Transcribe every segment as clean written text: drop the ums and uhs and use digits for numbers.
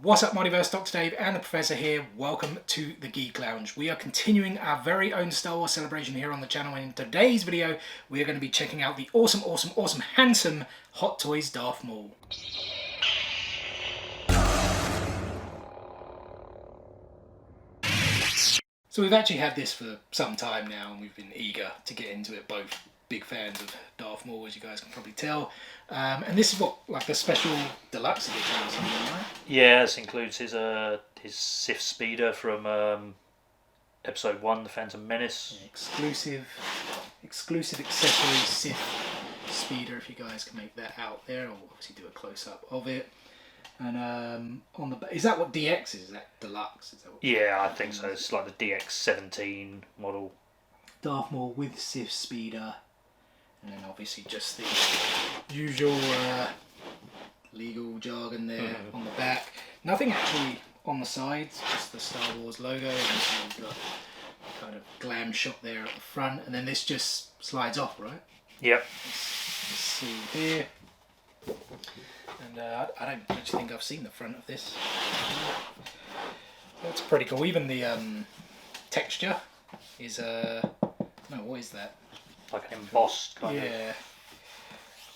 What's up, Multiverse? Dr. Dave and the Professor here. Welcome to the Geek Lounge. We are continuing our very own Star Wars celebration here on the channel, and in today's video we are going to be checking out the awesome, handsome Hot Toys Darth Maul. So we've actually had this for some time now, and we've been eager to get into it. Both big fans of Darth Maul, as you guys can probably tell. And this is what, like the special deluxe edition or something, right? Yeah, this includes his Sith speeder from Episode 1, The Phantom Menace. Yeah, exclusive accessory Sith speeder, if you guys can make that out there. I'll obviously do a close-up of it. And on the is that what DX is? Is that Deluxe? Is that what yeah, I think so. It's like the DX-17 model. Darth Maul with Sith speeder. And then obviously just the usual legal jargon there on the back. Nothing actually on the sides, just the Star Wars logo. And so you've got a kind of glam shot there at the front. And then this just slides off, right? Yep. Let's see here. And I don't actually think I've seen the front of this. That's pretty cool. Even the texture is no, what is that? Like an embossed kind of. Yeah,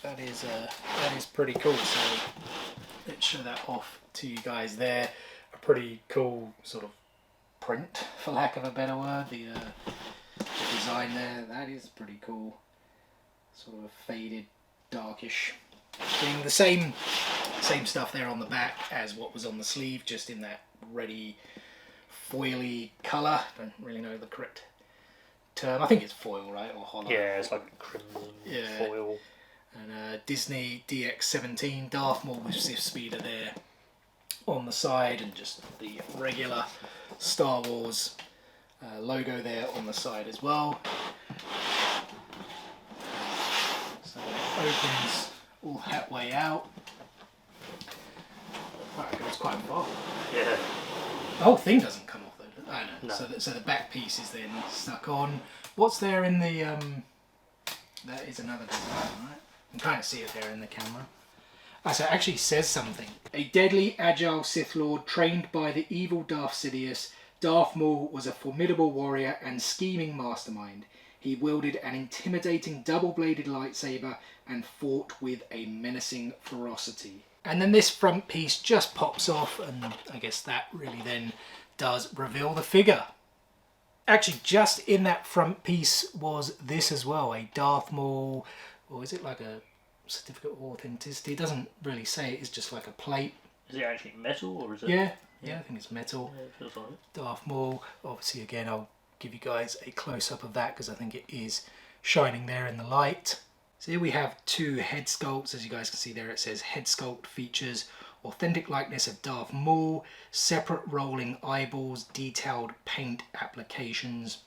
that is pretty cool. So let's show that off to you guys there. A pretty cool sort of print, for lack of a better word. The design there, that is pretty cool. Sort of faded, darkish thing. The same stuff there on the back as what was on the sleeve, just in that reddy, foily colour. Don't really know the correct term. I think it's foil, right, or hollow. Yeah, it's like crimson foil. And Disney DX-17 Darth Maul with Sith speeder there on the side, and just the regular Star Wars logo there on the side as well. So it opens all that way out. Wow, it goes quite far. Yeah. The whole thing doesn't come off though. I know. No. So the back piece is then stuck on. What's there in the that is another design, right? You can kind of see it there in the camera. So it actually says something. A deadly, agile Sith Lord trained by the evil Darth Sidious, Darth Maul was a formidable warrior and scheming mastermind. He wielded an intimidating double-bladed lightsaber and fought with a menacing ferocity. And then this front piece just pops off, and I guess that really then does reveal the figure. Actually, just in that front piece was this as well, a Darth Maul, or is it like a certificate of authenticity? It doesn't really say, it's just like a plate. Is it actually metal, or is it? Yeah, I think it's metal. Yeah, it feels like it. Darth Maul, obviously again I'll give you guys a close-up of that because I think it is shining there in the light. So here we have two head sculpts. As you guys can see there, it says head sculpt features authentic likeness of Darth Maul, separate rolling eyeballs, detailed paint applications.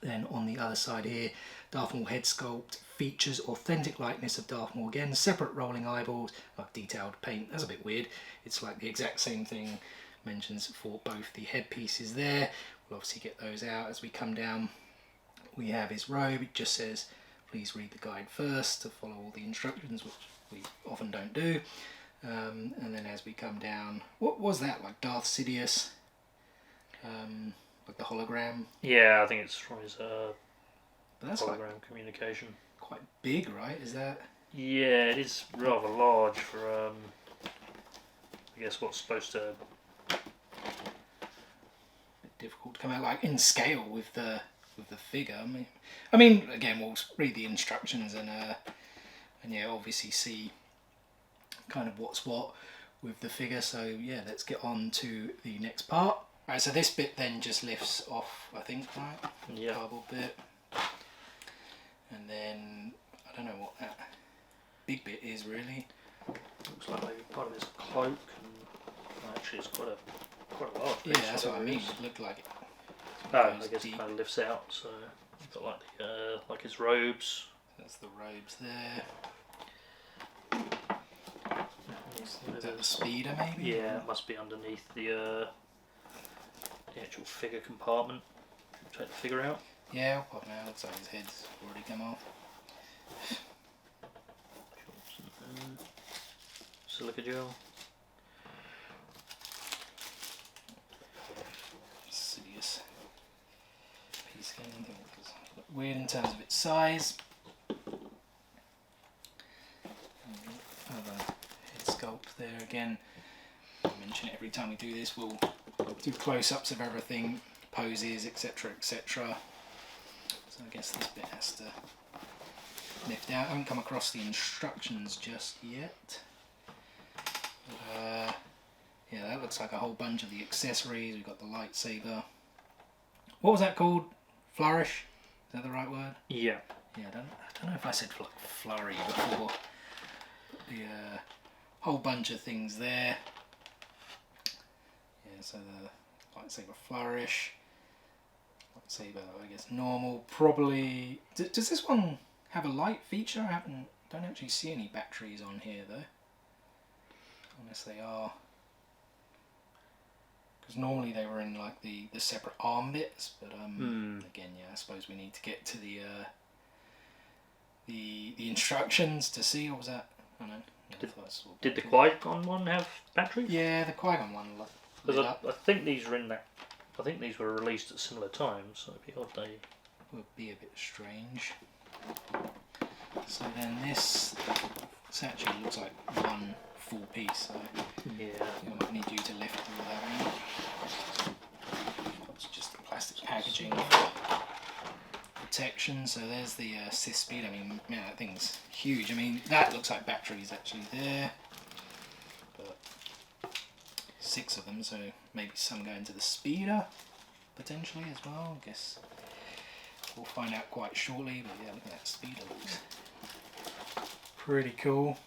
Then on the other side here, Darth Maul head sculpt features authentic likeness of Darth Maul again, separate rolling eyeballs, like detailed paint. That's a bit weird. It's like the exact same thing mentions for both the head pieces there. We'll obviously get those out as we come down. We have his robe. It just says, please read the guide first to follow all the instructions, which we often don't do. And then as we come down, what was that, like Darth Sidious? Like the hologram? Yeah, I think it's from his That's hologram like communication. quite big, right? Is that? Yeah, it is rather large for, I guess, what's supposed to... Bit difficult to come out, like in scale with the figure. I mean, again, we'll read the instructions and yeah, obviously see kind of what's what with the figure. So yeah, let's get on to the next part. Right, so this bit then just lifts off, I think, right? Yeah. Cardboard bit. And then, I don't know what that big bit is really. Looks like maybe part of his cloak, and actually it's quite a large piece. Yeah, that's what I mean. It looked like it. Oh, I guess it kind of lifts out, so it's got like his robes. That's the robes there. Is that the speeder maybe? Yeah, it must be underneath the actual figure compartment. Take the figure out. Yeah, I'll pop him out. Looks like his head's already come off. Silica gel. weird in terms of its size. Other head sculpt there again. I mention it every time we do this. We'll do close-ups of everything, poses, etc., etc. So I guess this bit has to lift out. I haven't come across the instructions just yet. But, yeah, that looks like a whole bunch of the accessories. We've got the lightsaber. What was that called? Flourish? Is that the right word? Yeah. Yeah, I don't know if I said flurry before. But the whole bunch of things there. Yeah, so the lightsaber flourish. Lightsaber, I guess normal. Probably. Does this one have a light feature? Don't actually see any batteries on here though. Unless they are. Because normally they were in like the separate arm bits, but again, yeah, I suppose we need to get to the instructions to see. What was that? I don't know. Did the Qui-Gon one have batteries? Yeah, the Qui-Gon one. Because I think these were in that. I think these were released at similar times, so it'd be odd they would be a bit strange. So then this actually looks like one full piece. So yeah, I might need you to lift all that in. It's just the plastic packaging protection. So there's the Sith Speed. I mean, yeah, that thing's huge. I mean, that looks like batteries actually there. But 6 of them, so maybe some go into the speeder potentially as well. I guess we'll find out quite shortly. But yeah, look at that speeder, looks pretty cool.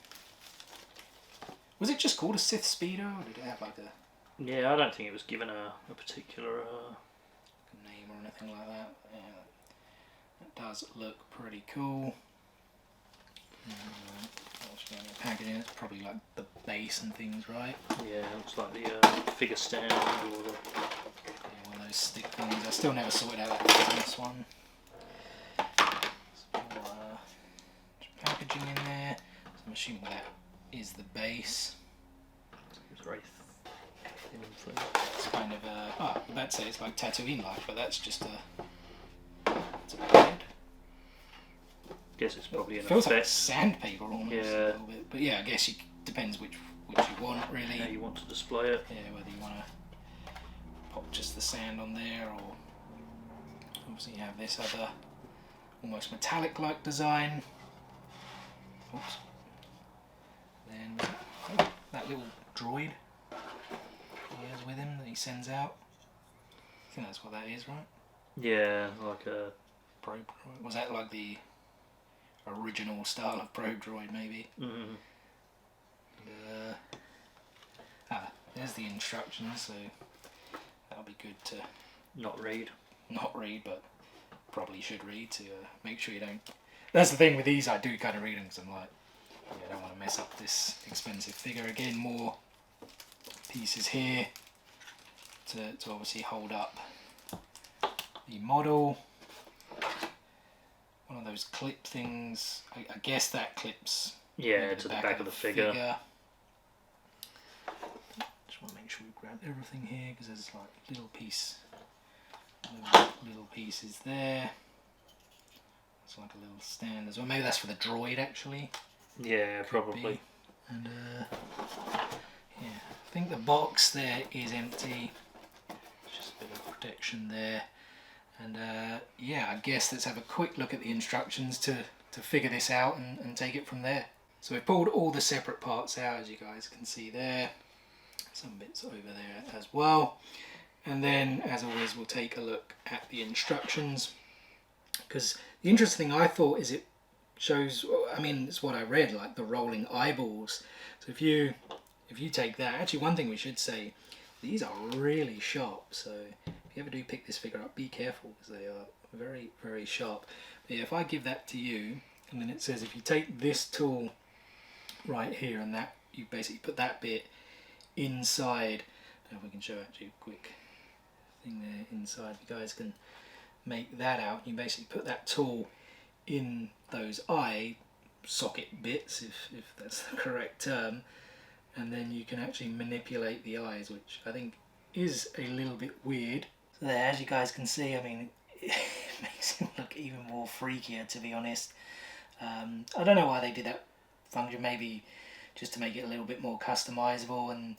Was it just called a Sith Speeder, or did it have like a... Yeah, I don't think it was given a particular name or anything like that. Yeah, that does look pretty cool. Packaging, it's probably like the base and things, right? Yeah, it looks like the figure stand or the... Yeah, one of those stick things. I still never sorted out that this one. Some more packaging in there. So I'm assuming that is the base. It's very thin and thin. It's kind of I was about to say it's like Tatooine-like, but that's just it's a blade. Guess it's probably an feels effect. like sandpaper almost a little bit. But yeah, I guess it depends which you want really. How you want to display it. Yeah, whether you want to pop just the sand on there, or obviously you have this other almost metallic-like design. Oops. Then that little droid he has with him that he sends out. I think that's what that is, right? Yeah, like a probe droid. Was that like the original style of probe droid, maybe? Mm-hmm. There's the instructions, so that'll be good to not read, but probably should read to make sure you don't. That's the thing with these, I do kind of read them because I'm like, yeah, I don't want to mess up this expensive figure. Again, more pieces here to obviously hold up the model. One of those clip things, I guess that clips to the back of the figure. Just want to make sure we grab everything here because there's like little pieces there. It's like a little stand as well. Maybe that's for the droid actually. Yeah, probably. And yeah, I think the box there is empty. Just a bit of protection there. And yeah, I guess let's have a quick look at the instructions to figure this out and take it from there. So we've pulled all the separate parts out, as you guys can see there. Some bits over there as well. And then, as always, we'll take a look at the instructions. Because the interesting thing I thought is it shows, I mean, it's what I read, like the rolling eyeballs. So if you take that, actually one thing we should say, these are really sharp. So if you ever do pick this figure up, be careful because they are very, very sharp. But yeah, if I give that to you, and then it says if you take this tool right here and that, you basically put that bit inside. I don't know if we can show actually a quick thing there inside. You guys can make that out. You basically put that tool in those eye socket bits, if that's the correct term, and then you can actually manipulate the eyes, which I think is a little bit weird. So there, as you guys can see, I mean, it makes him look even more freakier, to be honest. I don't know why they did that function, maybe just to make it a little bit more customizable, and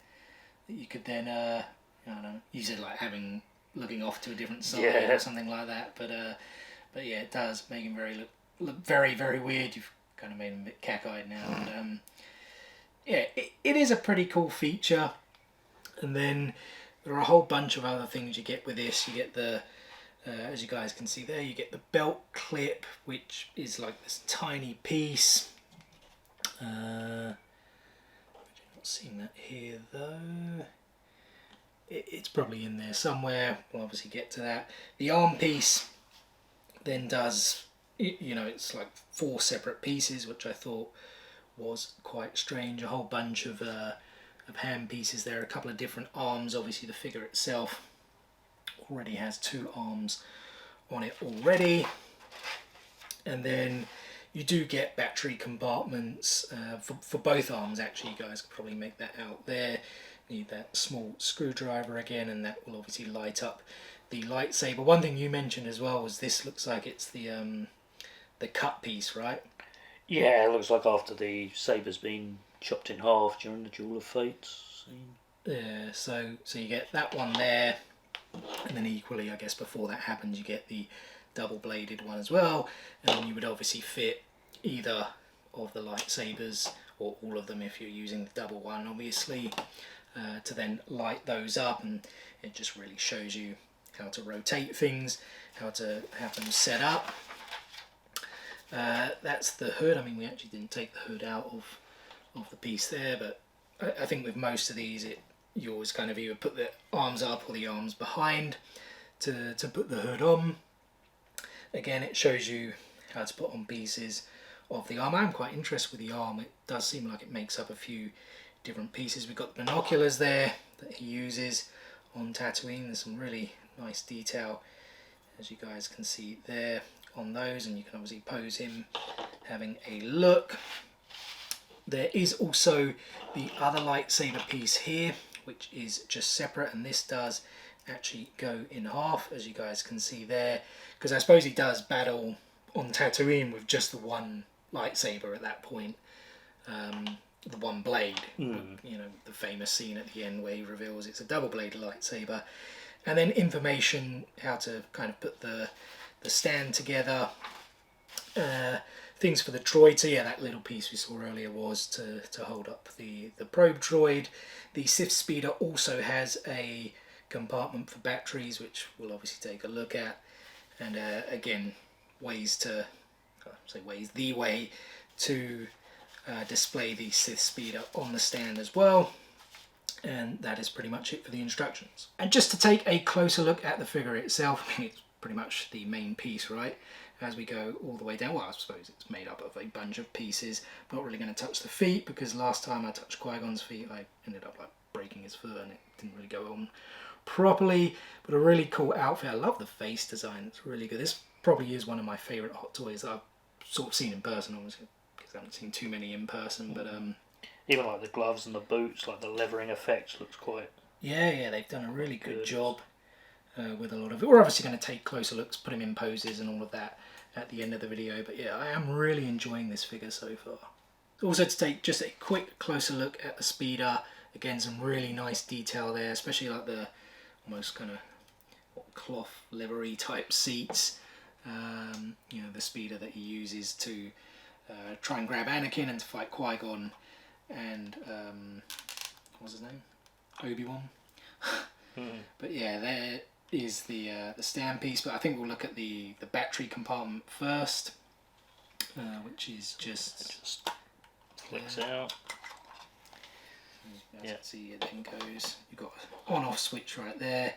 you could then, I don't know, use it like looking off to a different side or something like that. But yeah, it does make him look very, very weird. You've kind of made him a bit cack-eyed now. And yeah, it is a pretty cool feature. And then there are a whole bunch of other things you get with this. You get the, as you guys can see there, you get the belt clip, which is like this tiny piece. Not seeing that here though. It's probably in there somewhere. We'll obviously get to that. The arm piece then does, it's like 4 separate pieces, which I thought was quite strange. A whole bunch of hand pieces there, a couple of different arms. Obviously the figure itself already has 2 arms on it already. And then you do get battery compartments for both arms. Actually, you guys can probably make that out there. Need that small screwdriver again, and that will obviously light up the lightsaber. One thing you mentioned as well was this looks like it's the cut piece, right? Yeah, it looks like after the saber's been chopped in half during the Duel of Fates scene. Yeah, so you get that one there, and then equally, I guess before that happens, you get the double-bladed one as well, and then you would obviously fit either of the lightsabers, or all of them if you're using the double one, obviously, to then light those up, and it just really shows you how to rotate things, how to have them set up. That's the hood. I mean, we actually didn't take the hood out of the piece there, but I think with most of these, you always kind of either put the arms up or the arms behind to put the hood on. Again, it shows you how to put on pieces of the arm. I'm quite interested with the arm. It does seem like it makes up a few different pieces. We've got the binoculars there that he uses on Tatooine. There's some really nice detail, as you guys can see there, on those, and you can obviously pose him having a look. There is also the other lightsaber piece here, which is just separate, and this does actually go in half, as you guys can see there, because I suppose he does battle on Tatooine with just the one lightsaber at that point, the one blade. The famous scene at the end where he reveals it's a double-bladed lightsaber. And then information, how to kind of put the stand together, things for the droid. So yeah, that little piece we saw earlier was to hold up the probe droid. The Sith Speeder also has a compartment for batteries, which we'll obviously take a look at. And again, the way to display the Sith Speeder on the stand as well. And that is pretty much it for the instructions. And just to take a closer look at the figure itself, I mean, it's pretty much the main piece, right? As we go all the way down, well, I suppose it's made up of a bunch of pieces. I'm not really going to touch the feet, because last time I touched Qui-Gon's feet, I ended up like breaking his foot, and it didn't really go on properly. But a really cool outfit. I love the face design. It's really good. This probably is one of my favourite Hot Toys that I've sort of seen in person, obviously, because I haven't seen too many in person, but even like the gloves and the boots, like the leathering effects looks quite... Yeah, they've done a really good job with a lot of it. We're obviously going to take closer looks, put him in poses and all of that at the end of the video, but yeah, I am really enjoying this figure so far. Also, to take just a quick closer look at the speeder, again, some really nice detail there, especially like the almost kind of cloth livery type seats. The speeder that he uses to try and grab Anakin and to fight Qui-Gon and what's his name? Obi-Wan. But yeah, there is the stand piece, but I think we'll look at the battery compartment first, which is just flicks out. As you can see, it then goes, you've got an on-off switch right there,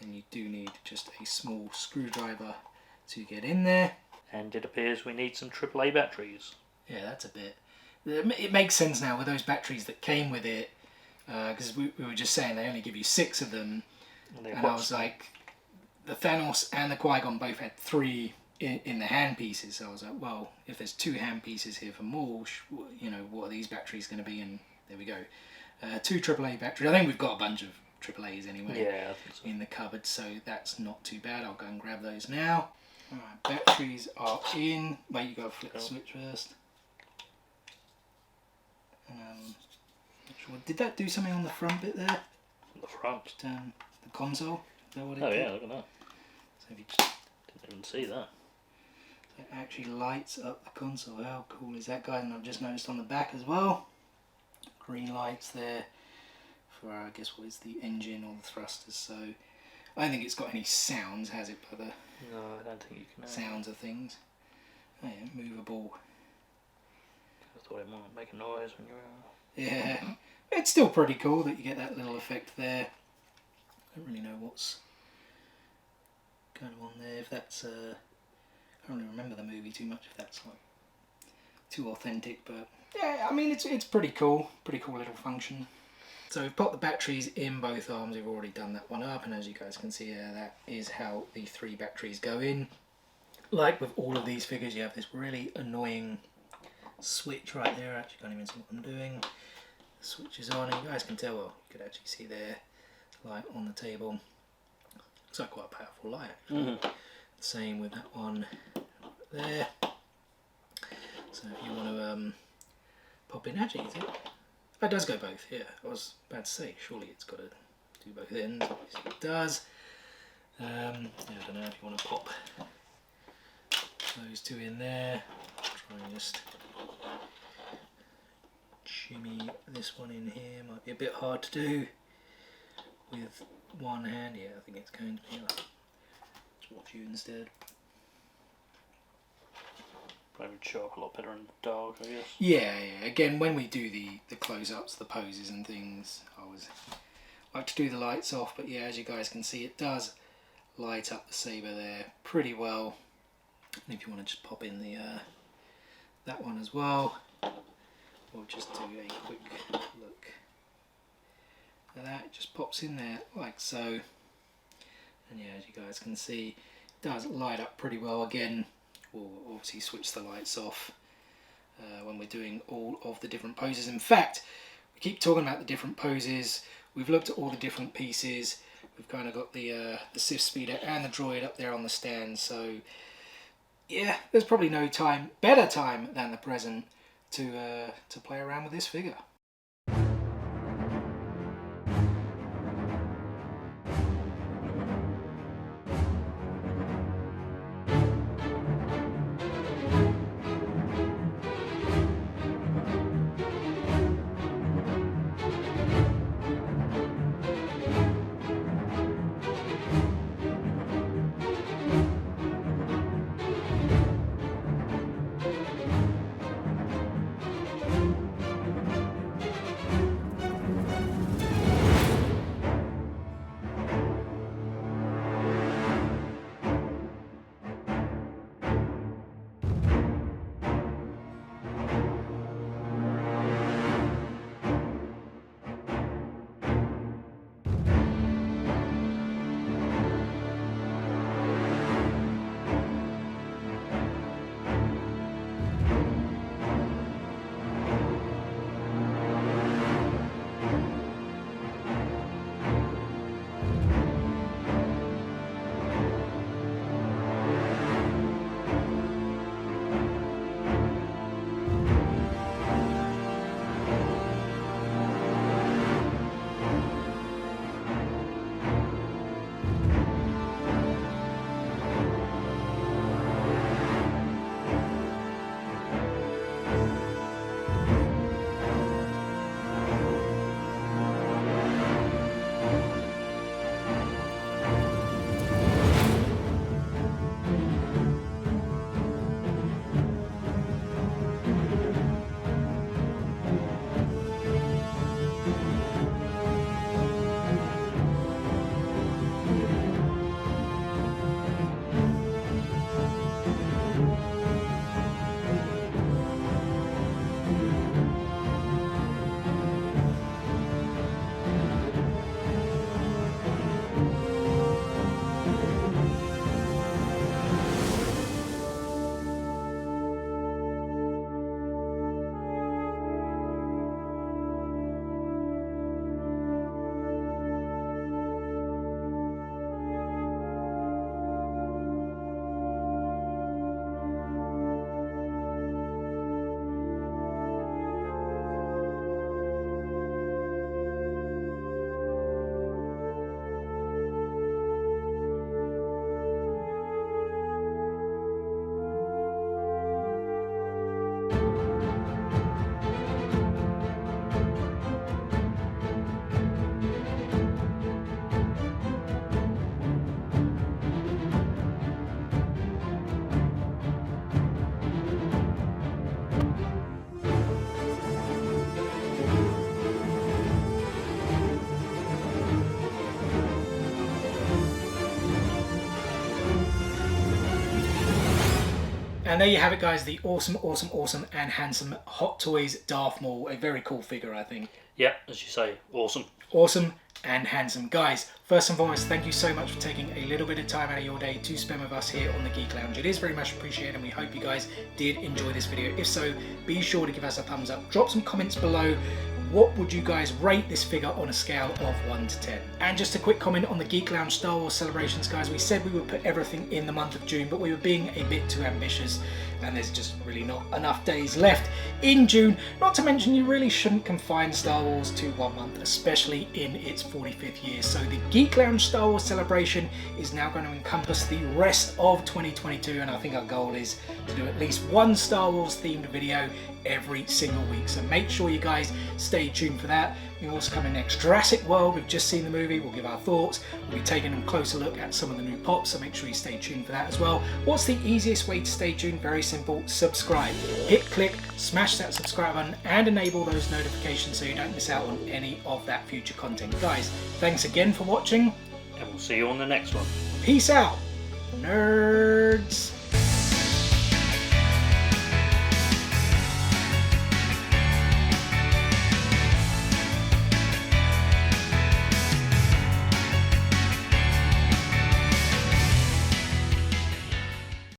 and you do need just a small screwdriver to get in there. And it appears we need some AAA batteries. Yeah, that's a bit... It makes sense now with those batteries that came with it, because we were just saying they only give you 6 of them, and I was like, the Thanos and the Qui-Gon both had 3 in the hand pieces, so I was like, well, if there's 2 hand pieces here for Maul, what are these batteries going to be? And there we go, 2 AAA batteries. I think we've got a bunch of AAAs anyway, yeah, I think so, in the cupboard, so that's not too bad. I'll go and grab those now. Alright, batteries are in. Wait, you gotta flip the switch first. Sure. Did that do something on the front bit there? The front? Just, the console? Is that what it Oh did? yeah, look at that. So if you just, Didn't even see that. it actually lights up the console. How cool is that, guys? And I've just noticed on the back as well, green lights there for, I guess, what is the engine or the thrusters. So I don't think it's got any sounds, has it, by the No, I don't think you can. sounds of things. Oh yeah, movable. I thought it might make a noise when you were... Yeah, it's still pretty cool that you get that little effect there. I don't really know what's going on there. If that's, I don't really remember the movie too much. If that's like too authentic, but yeah, I mean it's pretty cool. Pretty cool little function. So we've popped the batteries in both arms. We've already done that one up, and as you guys can see here, that is how the 3 batteries go in. Like with all of these figures, you have this really annoying switch right there. I actually can't even see what I'm doing. The switch is on, and you guys can tell, well, you could actually see there, light on the table. Looks like quite a powerful light, actually. Same with that one there. So if you want to pop in, actually, that does go both. Yeah, I was about to say, surely it's got to do both ends. Obviously it does. Yeah, I don't know if you want to pop those 2 in there. Try and just shimmy this one in here. Might be a bit hard to do with one hand. Yeah, I think it's going to be. Let's watch you instead. Probably would show up a lot better in the dark, I guess. Yeah. Again, when we do the close-ups, the poses and things, I always like to do the lights off. But yeah, as you guys can see, it does light up the saber there pretty well. And if you want to just pop in the that one as well, we'll just do a quick look at that. It just pops in there like so. And yeah, as you guys can see, it does light up pretty well. Again, we'll obviously switch the lights off when we're doing all of the different poses. In fact, we keep talking about the different poses. We've looked at all the different pieces. We've kind of got the Sith Speeder and the droid up there on the stand. So yeah, there's probably no better time than the present to play around with this figure. And there you have it, guys, the awesome, awesome, awesome and handsome Hot Toys Darth Maul. A very cool figure, I think. Yeah, as you say, awesome. Awesome and handsome. Guys, first and foremost, thank you so much for taking a little bit of time out of your day to spend with us here on the Geek Lounge. It is very much appreciated, and we hope you guys did enjoy this video. If so, be sure to give us a thumbs up. Drop some comments below. What would you guys rate this figure on a scale of 1 to 10? And just a quick comment on the Geek Lounge Star Wars celebrations, guys. We said we would put everything in the month of June, but we were being a bit too ambitious, and there's just really not enough days left in June. Not to mention, you really shouldn't confine Star Wars to 1 month, especially in its 45th year. So the Geek Lounge Star Wars celebration is now going to encompass the rest of 2022, and I think our goal is to do at least one Star Wars themed video every single week. So make sure you guys stay tuned for that. We're also coming next, Jurassic World. We've just seen the movie. We'll give our thoughts. We'll be taking a closer look at some of the new pops, so make sure you stay tuned for that as well. What's the easiest way to stay tuned? Very simple. Subscribe. Hit click, smash that subscribe button, and enable those notifications so you don't miss out on any of that future content. Guys, thanks again for watching, And we'll see you on the next one. peace out, nerds.